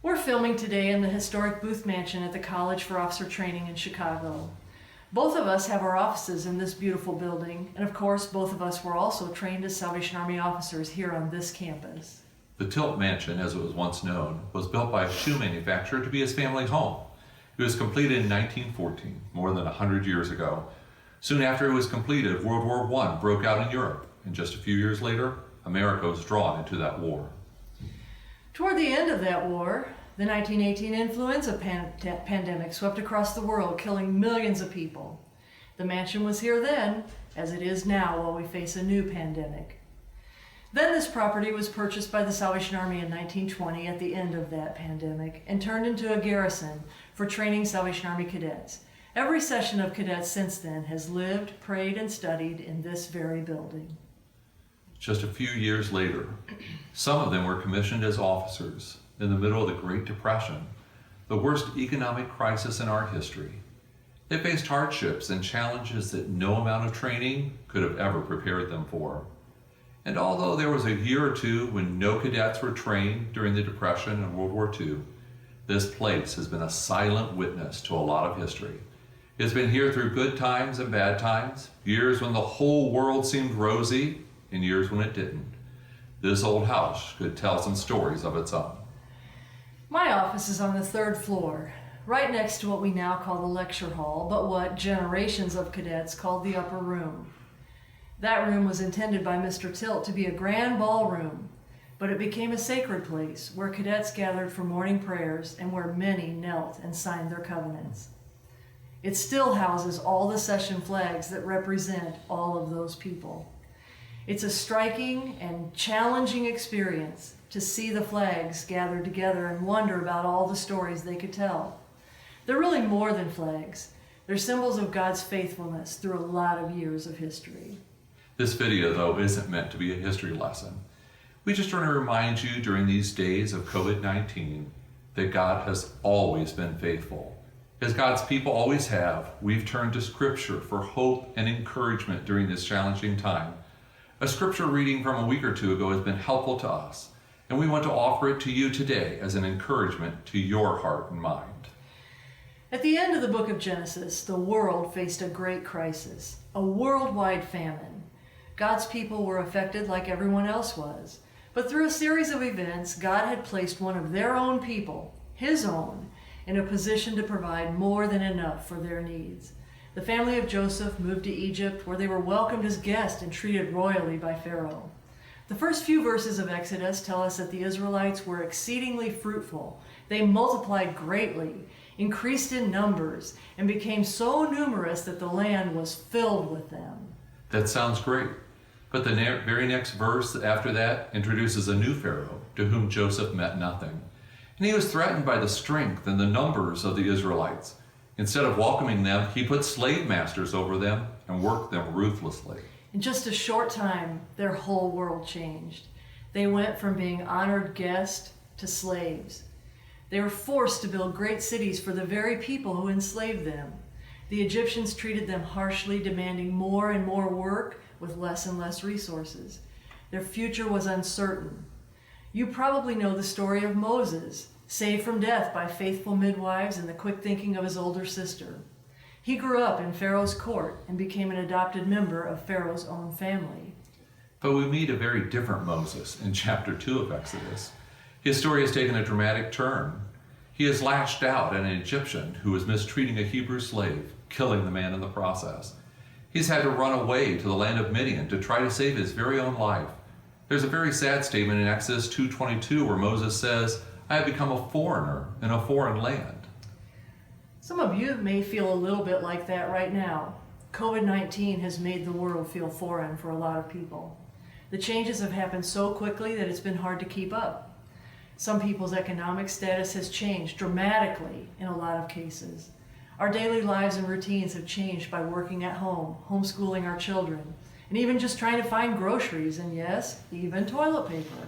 We're filming today in the historic Booth Mansion at the College for Officer Training in Chicago. Both of us have our offices in this beautiful building, and of course, both of us were also trained as Salvation Army officers here on this campus. The Tilt Mansion, as it was once known, was built by a shoe manufacturer to be his family home. It was completed in 1914, more than 100 years ago. Soon after it was completed, World War I broke out in Europe, and just a few years later, America was drawn into that war. Toward the end of that war, the 1918 influenza pandemic swept across the world, killing millions of people. The mansion was here then, as it is now while we face a new pandemic. Then this property was purchased by the Salvation Army in 1920 at the end of that pandemic and turned into a garrison for training Salvation Army cadets. Every session of cadets since then has lived, prayed, and studied in this very building. Just a few years later, some of them were commissioned as officers in the middle of the Great Depression, the worst economic crisis in our history. They faced hardships and challenges that no amount of training could have ever prepared them for. And although there was a year or two when no cadets were trained during the Depression and World War II, this place has been a silent witness to a lot of history. It's been here through good times and bad times, years when the whole world seemed rosy, and years when it didn't. This old house could tell some stories of its own. My office is on the third floor, right next to what we now call the lecture hall, but what generations of cadets called the upper room. That room was intended by Mr. Tilt to be a grand ballroom, but it became a sacred place where cadets gathered for morning prayers and where many knelt and signed their covenants. It still houses all the session flags that represent all of those people. It's a striking and challenging experience to see the flags gathered together and wonder about all the stories they could tell. They're really more than flags. They're symbols of God's faithfulness through a lot of years of history. This video, though, isn't meant to be a history lesson. We just want to remind you during these days of COVID-19 that God has always been faithful. As God's people always have, we've turned to Scripture for hope and encouragement during this challenging time. A scripture reading from a week or two ago has been helpful to us, and we want to offer it to you today as an encouragement to your heart and mind. At the end of the book of Genesis, the world faced a great crisis, a worldwide famine. God's people were affected like everyone else was, but through a series of events, God had placed one of their own people, His own, in a position to provide more than enough for their needs. The family of Joseph moved to Egypt, where they were welcomed as guests and treated royally by Pharaoh. The first few verses of Exodus tell us that the Israelites were exceedingly fruitful. They multiplied greatly, increased in numbers, and became so numerous that the land was filled with them. That sounds great, but the very next verse after that introduces a new Pharaoh to whom Joseph meant nothing. And he was threatened by the strength and the numbers of the Israelites. Instead of welcoming them, he put slave masters over them and worked them ruthlessly. In just a short time, their whole world changed. They went from being honored guests to slaves. They were forced to build great cities for the very people who enslaved them. The Egyptians treated them harshly, demanding more and more work with less and less resources. Their future was uncertain. You probably know the story of Moses, saved from death by faithful midwives and the quick thinking of his older sister. He grew up in Pharaoh's court and became an adopted member of Pharaoh's own family. But we meet a very different Moses in chapter 2 of Exodus. His story has taken a dramatic turn. He has lashed out at an Egyptian who was mistreating a Hebrew slave, killing the man in the process. He's had to run away to the land of Midian to try to save his very own life. There's a very sad statement in Exodus 2:22 where Moses says, "I have become a foreigner in a foreign land." Some of you may feel a little bit like that right now. COVID-19 has made the world feel foreign for a lot of people. The changes have happened so quickly that it's been hard to keep up. Some people's economic status has changed dramatically in a lot of cases. Our daily lives and routines have changed by working at home, homeschooling our children, and even just trying to find groceries and, yes, even toilet paper.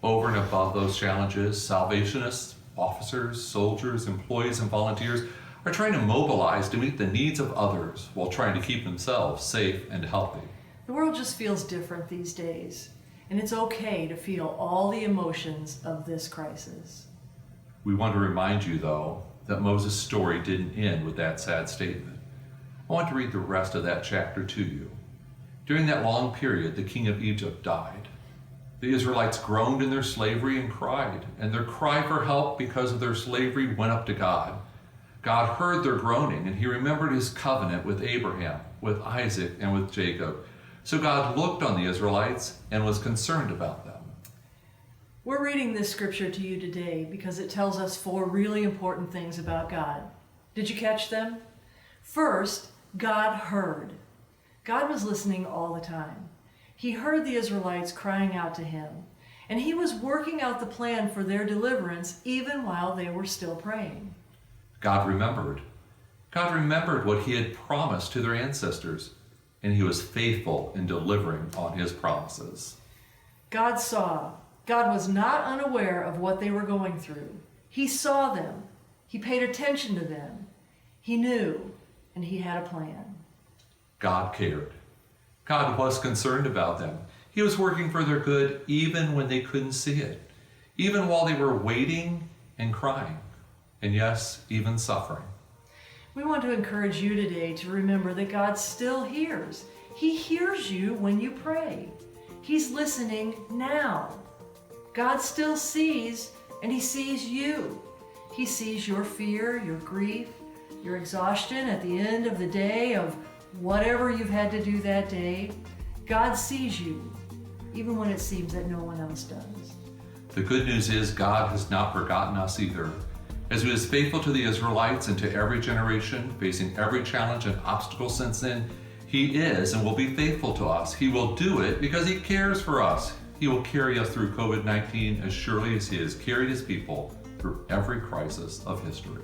Over and above those challenges, Salvationists, officers, soldiers, employees, and volunteers are trying to mobilize to meet the needs of others while trying to keep themselves safe and healthy. The world just feels different these days, and it's okay to feel all the emotions of this crisis. We want to remind you, though, that Moses' story didn't end with that sad statement. I want to read the rest of that chapter to you. During that long period, the king of Egypt died. The Israelites groaned in their slavery and cried, and their cry for help because of their slavery went up to God. God heard their groaning, and he remembered his covenant with Abraham, with Isaac, and with Jacob. So God looked on the Israelites and was concerned about them. We're reading this scripture to you today because it tells us 4 really important things about God. Did you catch them? First, God heard. God was listening all the time. He heard the Israelites crying out to him, and he was working out the plan for their deliverance even while they were still praying. God remembered. God remembered what he had promised to their ancestors, and he was faithful in delivering on his promises. God saw. God was not unaware of what they were going through. He saw them. He paid attention to them. He knew, and he had a plan. God cared. God was concerned about them. He was working for their good even when they couldn't see it, even while they were waiting and crying, and yes, even suffering. We want to encourage you today to remember that God still hears. He hears you when you pray. He's listening now. God still sees, and he sees you. He sees your fear, your grief, your exhaustion at the end of the day of whatever you've had to do that day. God sees you, even when it seems that no one else does. The good news is God has not forgotten us either. As he was faithful to the Israelites and to every generation, facing every challenge and obstacle since then, he is and will be faithful to us. He will do it because he cares for us. He will carry us through COVID-19 as surely as he has carried his people through every crisis of history.